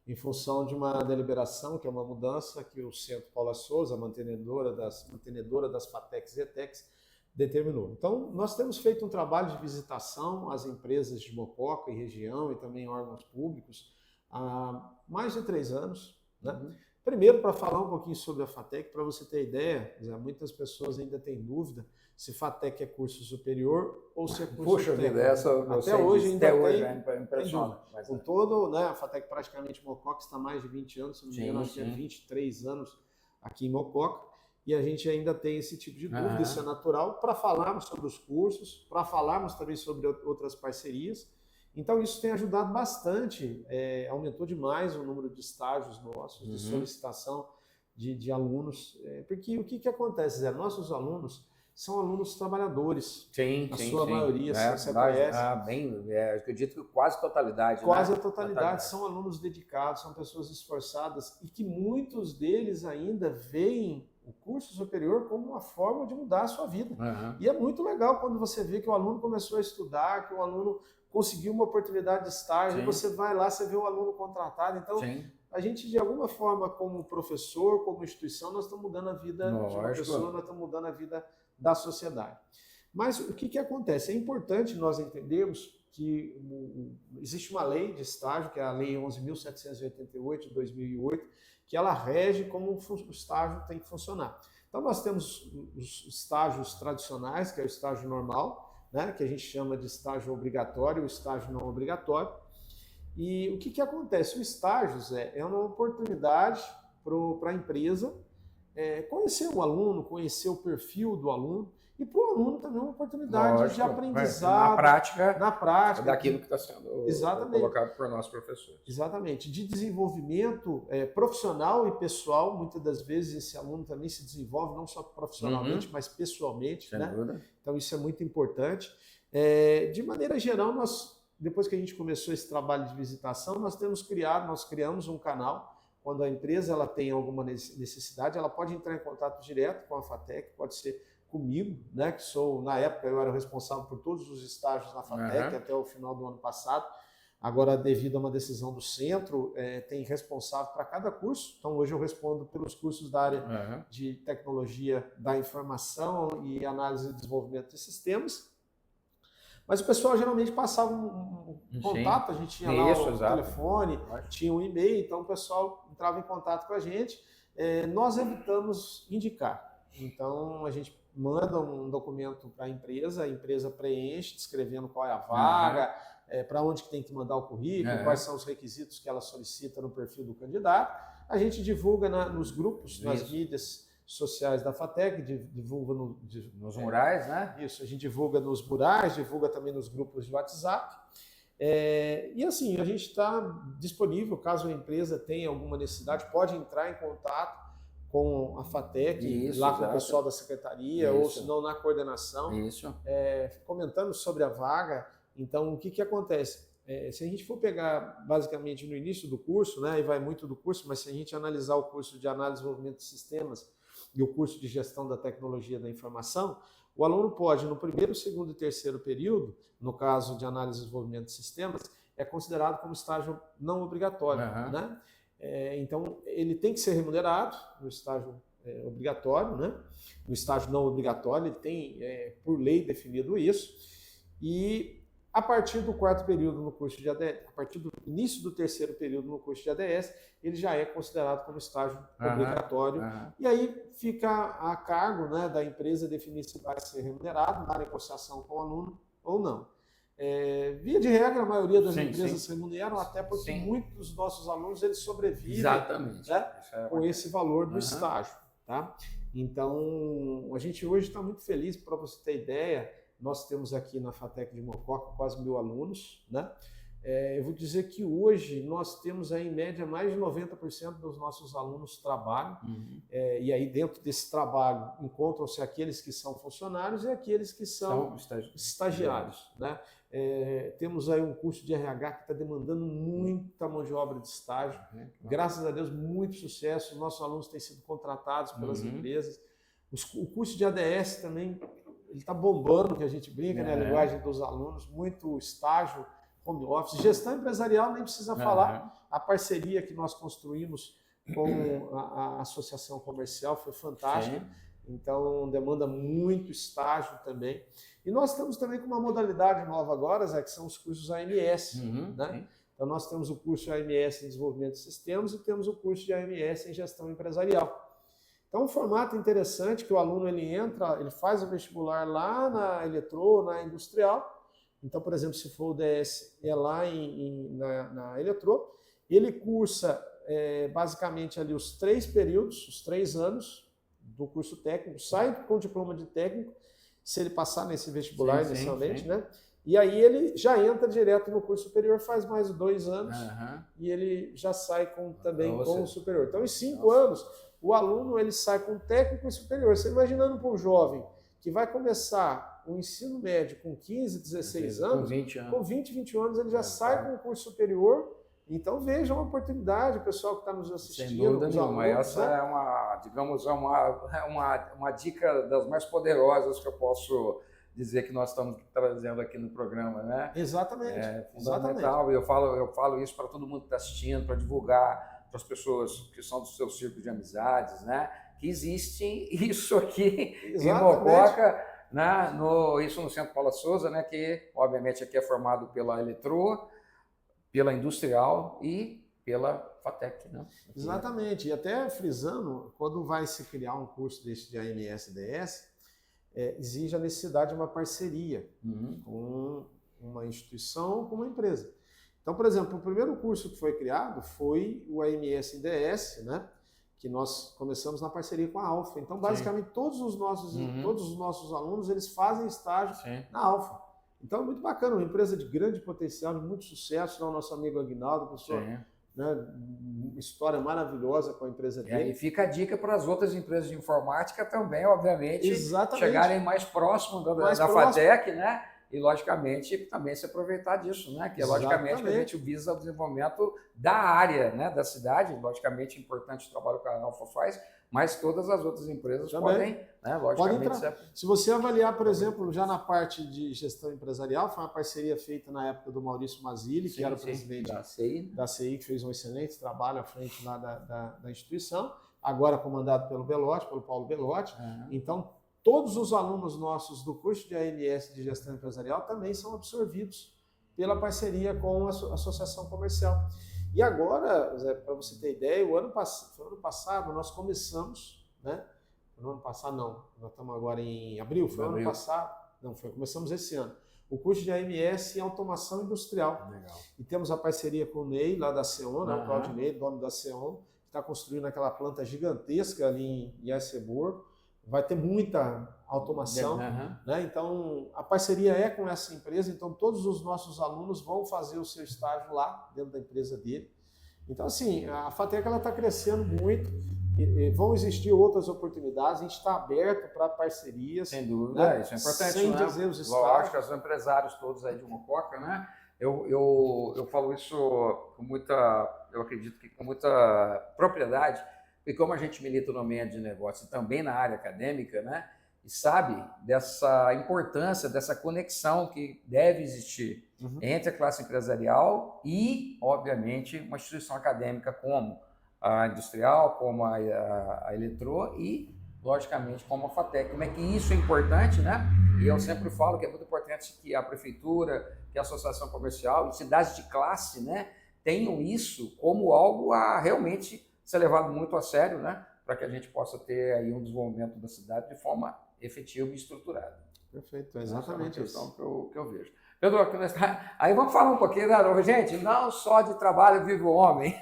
em função de uma deliberação, que é uma mudança que o Centro Paula Souza, mantenedora das FATECs e ETECs, determinou. Então, nós temos feito um trabalho de visitação às empresas de Mococa e região e também órgãos públicos há mais de 3 anos, né? Primeiro, para falar um pouquinho sobre a FATEC, para você ter ideia, muitas pessoas ainda têm dúvida se FATEC é curso superior ou se é curso técnico. Até hoje ainda impressiona. Com todo, né, a FATEC praticamente Mococa está há mais de 20 anos, se não me engano, acho que é 23 anos aqui em Mococa, e a gente ainda tem esse tipo de dúvida, isso é natural, para falarmos sobre os cursos, para falarmos também sobre outras parcerias. Então, isso tem ajudado bastante, aumentou demais o número de estágios nossos, de solicitação de alunos, porque o que acontece, Zé? Nossos alunos são alunos trabalhadores, a sua maioria, você conhece. Acredito que quase totalidade. Quase a totalidade, são alunos dedicados, são pessoas esforçadas, e que muitos deles ainda veem o curso superior como uma forma de mudar a sua vida. E é muito legal quando você vê que o aluno começou a estudar, que o aluno conseguiu uma oportunidade de estágio, você vai lá, você vê o aluno contratado. Então, a gente, de alguma forma, como professor, como instituição, nós estamos mudando a vida de uma pessoa, nós estamos mudando a vida da sociedade. Mas o que acontece? É importante nós entendermos que existe uma lei de estágio, que é a Lei 11.788, de 2008, que ela rege como o estágio tem que funcionar. Então, nós temos os estágios tradicionais, que é o estágio normal, né, que a gente chama de estágio obrigatório, o estágio não obrigatório. E o que acontece? O estágio, Zé, é uma oportunidade para a empresa conhecer o aluno, conhecer o perfil do aluno, e para o aluno também é uma oportunidade de aprendizado. Na prática. Daquilo que está sendo colocado por nós professores. Exatamente. De desenvolvimento profissional e pessoal. Muitas das vezes esse aluno também se desenvolve não só profissionalmente, mas pessoalmente. Né? Então isso é muito importante. De maneira geral, depois que a gente começou esse trabalho de visitação, nós criamos um canal. Quando a empresa ela tem alguma necessidade, ela pode entrar em contato direto com a FATEC, pode ser comigo, né, que na época eu era responsável por todos os estágios na FATEC até o final do ano passado. Agora, devido a uma decisão do centro, tem responsável para cada curso. Então, hoje eu respondo pelos cursos da área de tecnologia da informação e análise e desenvolvimento de sistemas. Mas o pessoal geralmente passava um contato, a gente tinha lá o telefone, tinha um e-mail, então o pessoal entrava em contato com a gente. Nós evitamos indicar. Então, a gente manda um documento para a empresa preenche, descrevendo qual é a vaga, para onde que tem que mandar o currículo, quais são os requisitos que ela solicita no perfil do candidato. A gente divulga nos grupos, nas mídias sociais da FATEC, divulga nos murais, né? Isso, a gente divulga nos murais, divulga também nos grupos de WhatsApp. E assim, a gente está disponível, caso a empresa tenha alguma necessidade, pode entrar em contato com a FATEC, lá com o pessoal da secretaria, ou se não na coordenação, comentando sobre a vaga. Então, o que acontece? Se a gente for pegar basicamente no início do curso, né, e vai muito do curso, mas se a gente analisar o curso de análise e desenvolvimento de sistemas e o curso de gestão da tecnologia da informação, o aluno pode, no primeiro, segundo e terceiro período, no caso de análise e desenvolvimento de sistemas, é considerado como estágio não obrigatório, né? Então, ele tem que ser remunerado no estágio obrigatório, né? No estágio não obrigatório, ele tem, por lei, definido isso. E a partir do quarto período no curso de ADS, a partir do início do terceiro período no curso de ADS, ele já é considerado como estágio obrigatório. E aí fica a cargo, né, da empresa definir se vai ser remunerado na negociação com o aluno ou não. via de regra, a maioria das Sim, empresas sim. remuneram, até porque Sim. muitos dos nossos alunos eles sobrevivem, Exatamente. né, Isso é com esse valor do Aham. estágio. Tá? Então, a gente hoje está muito feliz, para você ter ideia, nós temos aqui na FATEC de Mococa quase 1.000 alunos, né? Eu vou dizer que hoje nós temos aí, em média, mais de 90% dos nossos alunos trabalham, e aí dentro desse trabalho encontram-se aqueles que são funcionários e aqueles que são estagiários, né? Temos aí um curso de RH que está demandando muita mão de obra de estágio, graças a Deus, muito sucesso, nossos alunos têm sido contratados pelas empresas, o curso de ADS também, ele está bombando, que a gente brinca, né? A linguagem dos alunos, muito estágio, home office, gestão empresarial nem precisa falar, a parceria que nós construímos com a associação comercial foi fantástica, então demanda muito estágio também. E nós estamos também com uma modalidade nova agora, Zé, que são os cursos AMS, né? Então nós temos o curso AMS em desenvolvimento de sistemas e temos o curso de AMS em gestão empresarial. Então, um formato interessante que o aluno ele entra, ele faz o vestibular lá na Eletrô, na Industrial. Então, por exemplo, se for o DS, é lá na Eletrô. Ele cursa basicamente ali os 3 períodos, os 3 anos do curso técnico, sai com diploma de técnico, se ele passar nesse vestibular inicialmente, né? E aí ele já entra direto no curso superior, faz mais 2 anos e ele já sai também com o superior. Então, em 5 anos, o aluno ele sai com técnico e superior. Você imaginando para um jovem que vai começar o ensino médio com 15, 16 anos, com 20, 21 anos ele já sai com o curso superior. Então veja uma oportunidade, o pessoal que está nos assistindo. Sem dúvida nenhuma. Essa é uma dica das mais poderosas que eu posso dizer que nós estamos trazendo aqui no programa, né? Exatamente. É fundamental. Eu falo isso para todo mundo que está assistindo, para divulgar para as pessoas que são do seu círculo de amizades, né? Que existe isso aqui em Mococa, né? Isso no Centro Paula Souza, né? Que obviamente aqui é formado pela Eletrô, pela Industrial e pela FATEC, né? Exatamente. E até frisando, quando vai se criar um curso desse de AMS e DS, exige a necessidade de uma parceria com uma instituição, com uma empresa. Então, por exemplo, o primeiro curso que foi criado foi o AMS em DS, né? Que nós começamos na parceria com a Alfa. Então, basicamente, todos os nossos alunos eles fazem estágio na Alfa. Então, é muito bacana, uma empresa de grande potencial, de muito sucesso, o nosso amigo Aguinaldo, pessoal, né, história maravilhosa com a empresa dele. E fica a dica para as outras empresas de informática também, obviamente, chegarem mais próximo da FATEC, né? E, logicamente, também se aproveitar disso, né? Que, logicamente, que a gente visa o desenvolvimento da área, né? Da cidade. Logicamente, é importante o trabalho que a Alfa faz, mas todas as outras empresas podem, né? Logicamente. Se você avaliar, por exemplo, já na parte de gestão empresarial, foi uma parceria feita na época do Maurício Mazzilli, que era o presidente da CI, que fez um excelente trabalho à frente lá da instituição, agora comandado pelo Paulo Belotti. Então, todos os alunos nossos do curso de AMS de Gestão Empresarial também são absorvidos pela parceria com a Associação Comercial. E agora, Zé, para você ter ideia, o ano passado nós começamos, né? No ano passado não, nós estamos agora em abril, foi ano passado, começamos esse ano, o curso de AMS em Automação Industrial. Legal. E temos a parceria com o Ney, lá da Ceon, né? O Claudinei, dono da Ceon, que está construindo aquela planta gigantesca ali em Arceburgo. Vai ter muita automação, né? Então a parceria é com essa empresa, então todos os nossos alunos vão fazer o seu estágio lá dentro da empresa dele. Então assim, a FATEC ela está crescendo muito, e vão existir outras oportunidades, a gente está aberto para parcerias. Sem dúvida, né? Isso é importante, sem né? dizer os estágios. Lógico, os empresários todos aí de Mococa, né? Eu falo isso com eu acredito que com muita propriedade, e como a gente milita no ambiente de negócio e também na área acadêmica, né, e sabe dessa importância, dessa conexão que deve existir entre a classe empresarial e, obviamente, uma instituição acadêmica como a Industrial, como a Eletrô e, logicamente, como a FATEC. Como é que isso é importante, né? E eu sempre falo que é muito importante que a prefeitura, que a associação comercial e cidades de classe, né, tenham isso como algo a realmente ser levado muito a sério, né? Para que a gente possa ter aí um desenvolvimento da cidade de forma efetiva e estruturada. Perfeito, é exatamente Essa é uma isso. questão que eu vejo. Pedro, aí vamos falar um pouquinho, né? Gente, não só de trabalho vive o homem.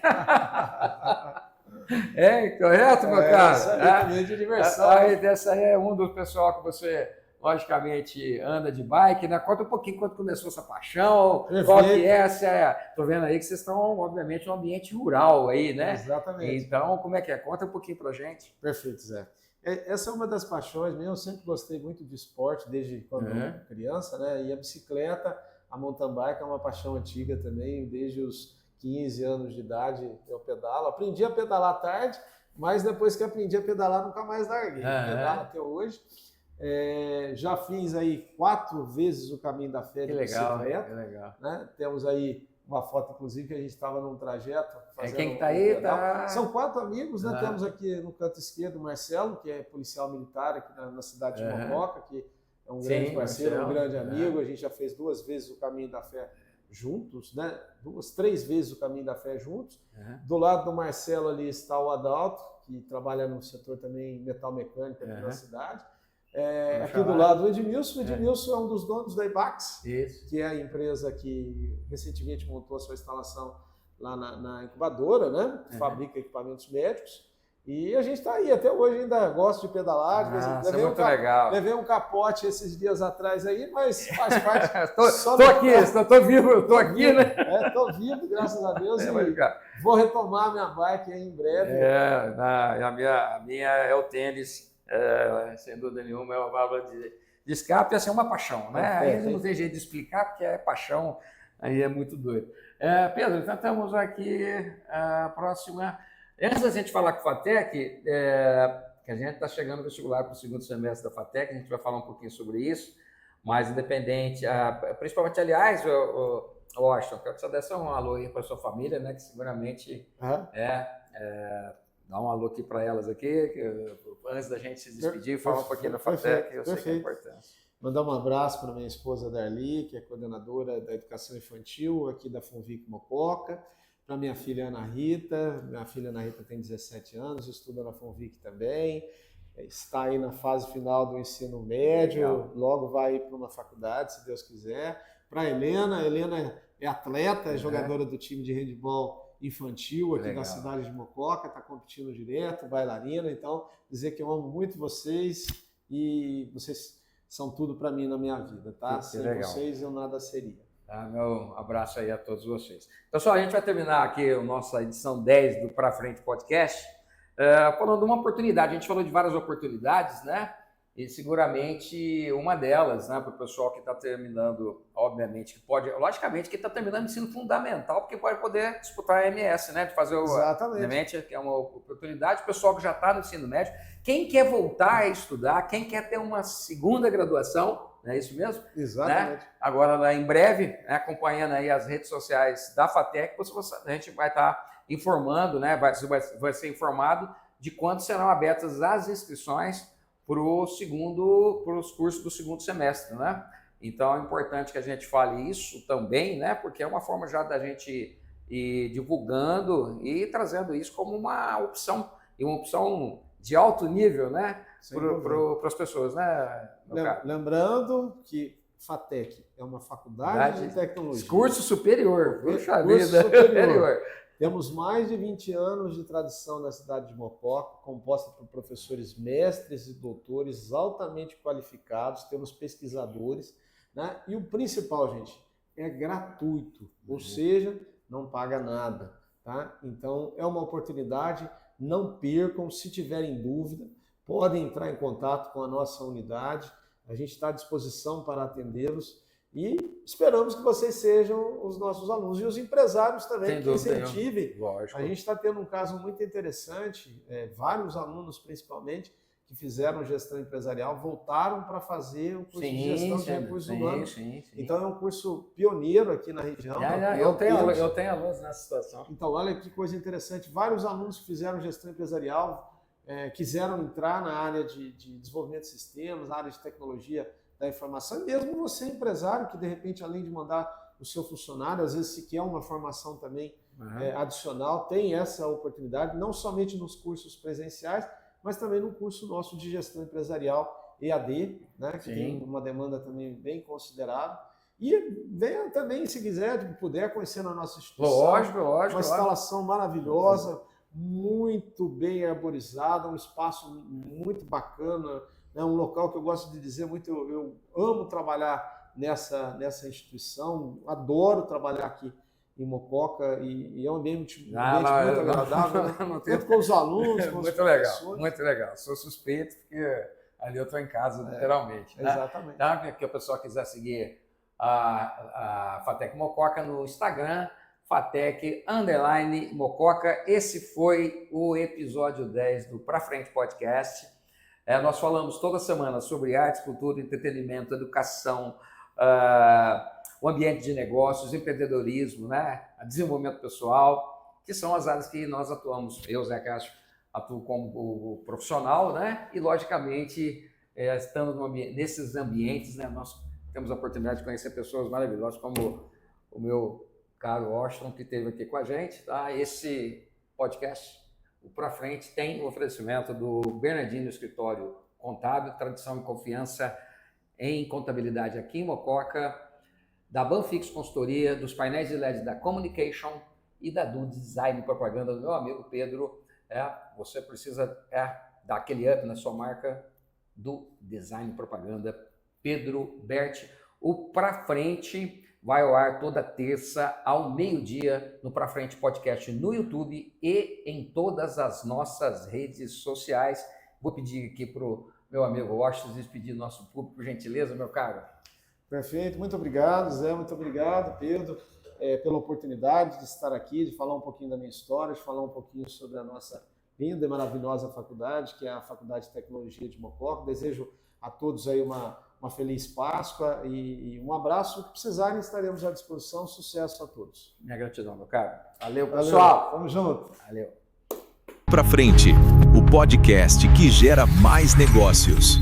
É correto, meu cara? Isso aí também de diversão. Aí, dessa aí é um dos pessoal que você, logicamente, anda de bike, né? Conta um pouquinho quando começou essa paixão, Perfeito. qual que é essa... Tô vendo aí que vocês estão, obviamente, num ambiente rural aí, né? Exatamente. Então, como é que é? Conta um pouquinho pra gente. Perfeito, Zé. Essa é uma das paixões minhas, eu sempre gostei muito de esporte, desde quando criança, né? E a bicicleta, a mountain bike é uma paixão antiga também, desde os 15 anos de idade eu pedalo. Aprendi a pedalar tarde, mas depois que aprendi a pedalar nunca mais larguei. Pedalo até hoje. Já fiz aí 4 vezes o caminho da fé de bicicleta. Que legal. Né? Temos aí uma foto, inclusive, que a gente estava num trajeto. Quem que está aí? Tá... São 4 amigos, né? Temos aqui no canto esquerdo o Marcelo, que é policial militar aqui na cidade de Mococa, que é um grande parceiro, Marcelo, um grande amigo. A gente já fez 2 vezes o caminho da fé juntos, né? 2, 3 vezes o caminho da fé juntos. Do lado do Marcelo ali está o Adalto, que trabalha no setor também metal mecânico aqui na cidade. Aqui do lado o Edmilson. O Edmilson é um dos donos da IBAX, que é a empresa que recentemente montou a sua instalação lá na incubadora, né? Fabrica equipamentos médicos. E a gente está aí, até hoje ainda gosto de pedalar. Levei um capote esses dias atrás aí, mas faz parte. Tô vivo, eu tô aqui, né? Tô vivo, graças a Deus. Vou retomar minha bike aí em breve. A minha é o tênis. Sem dúvida nenhuma, é uma válvula de escape, assim, é uma paixão, né? Ainda não tem jeito de explicar, porque é paixão, aí é muito doido. Pedro, então estamos aqui, a próxima. Antes da gente falar com a FATEC, que a gente está chegando no vestibular para o 2º semestre da FATEC, a gente vai falar um pouquinho sobre isso, mas independente, principalmente, aliás, Washington, quero que você desse um alô aí para a sua família, né? Que seguramente dá um alô aqui para elas aqui, antes da gente se despedir, falar um pouquinho da FATEC, que eu sei que é importante. Mandar um abraço para minha esposa Darli, que é coordenadora da educação infantil aqui da FUNVIC Mococa, para minha filha Ana Rita. Minha filha Ana Rita tem 17 anos, estuda na FUNVIC também, está aí na fase final do ensino médio, logo vai para uma faculdade, se Deus quiser. Para a Helena é atleta, é jogadora do time de handebol infantil aqui da cidade de Mococa, está competindo direto, bailarina. Então, dizer que eu amo muito vocês e vocês são tudo para mim na minha vida, tá? Sem vocês eu nada seria. Meu abraço aí a todos vocês. Pessoal, a gente vai terminar aqui a nossa edição 10 do Pra Frente Podcast, falando de uma oportunidade. A gente falou de várias oportunidades, né? E seguramente uma delas, né, para o pessoal que está terminando, obviamente, que pode, logicamente, que está terminando o ensino fundamental, porque pode poder disputar a MS, né, de fazer o obviamente, que é uma oportunidade. O pessoal que já está no ensino médio, quem quer voltar a estudar, quem quer ter uma 2ª graduação, não é isso mesmo? Exatamente. Né? Agora, em breve, né, acompanhando aí as redes sociais da FATEC, a gente vai estar informando, né, vai ser informado de quando serão abertas as inscrições para os cursos do 2º semestre, né? Então é importante que a gente fale isso também, né? Porque é uma forma já da gente ir divulgando e trazendo isso como uma opção, e uma opção de alto nível, né? Para as pessoas, né? Lembrando que FATEC é uma faculdade de tecnologia. Curso superior, puxa vida. Superior. Temos mais de 20 anos de tradição na cidade de Mococa, composta por professores mestres e doutores altamente qualificados, temos pesquisadores, né? E o principal, gente, é gratuito, ou seja, não paga nada, tá? Então, é uma oportunidade, não percam. Se tiverem dúvida, podem entrar em contato com a nossa unidade, a gente está à disposição para atendê-los. E esperamos que vocês sejam os nossos alunos e os empresários também, que incentivem. A gente está tendo um caso muito interessante, vários alunos principalmente, que fizeram gestão empresarial, voltaram para fazer o curso de gestão de recursos humanos. Então é um curso pioneiro aqui na região. Eu tenho alunos nessa situação. Então olha que coisa interessante, vários alunos que fizeram gestão empresarial quiseram entrar na área de desenvolvimento de sistemas, na área de tecnologia da informação, e mesmo você, empresário, que de repente, além de mandar o seu funcionário, às vezes se quer uma formação também adicional, tem essa oportunidade, não somente nos cursos presenciais, mas também no curso nosso de gestão empresarial, EAD, né, que tem uma demanda também bem considerável. E venha também, se quiser, se puder, conhecer na nossa instituição. Lógico. Uma instalação maravilhosa, muito bem arborizada, um espaço muito bacana, né, um local que eu gosto de dizer muito, eu amo trabalhar nessa instituição, adoro trabalhar aqui em Mococa e é um ambiente muito agradável, tanto com os alunos, com os professores. Muito legal. Sou suspeito porque ali eu estou em casa, literalmente. Né? Exatamente. Tá? Que o pessoal quiser seguir a FATEC Mococa no Instagram, FATEC_Mococa. Esse foi o episódio 10 do Pra Frente Podcast. Nós falamos toda semana sobre arte, cultura, entretenimento, educação, o ambiente de negócios, empreendedorismo, né? Desenvolvimento pessoal, que são as áreas que nós atuamos. Eu, Zé Castro, atuo como profissional, né? E, logicamente, estando nesses ambientes, né? Nós temos a oportunidade de conhecer pessoas maravilhosas, como o meu caro Washington, que esteve aqui com a gente. Tá? Esse podcast, o Pra Frente, tem o oferecimento do Bernardino Escritório Contábil, tradição e confiança em contabilidade aqui em Mococa, da Banfix Consultoria, dos painéis de LED da Communication e da do Design e Propaganda do meu amigo Pedro. Você precisa dar aquele up na sua marca do Design e Propaganda, Pedro Berti. O Pra Frente vai ao ar toda terça ao meio-dia no Pra Frente Podcast no YouTube e em todas as nossas redes sociais. Vou pedir aqui para o meu amigo Washington despedir do nosso público, por gentileza, meu caro. Perfeito, muito obrigado, Zé, muito obrigado, Pedro, pela oportunidade de estar aqui, de falar um pouquinho da minha história, de falar um pouquinho sobre a nossa linda e maravilhosa faculdade, que é a Faculdade de Tecnologia de Mococa. Desejo a todos aí uma feliz Páscoa e um abraço. O que precisarem, estaremos à disposição. Sucesso a todos. Minha gratidão, meu caro. Valeu, pessoal. Tamo junto. Valeu. Pra Frente, o podcast que gera mais negócios.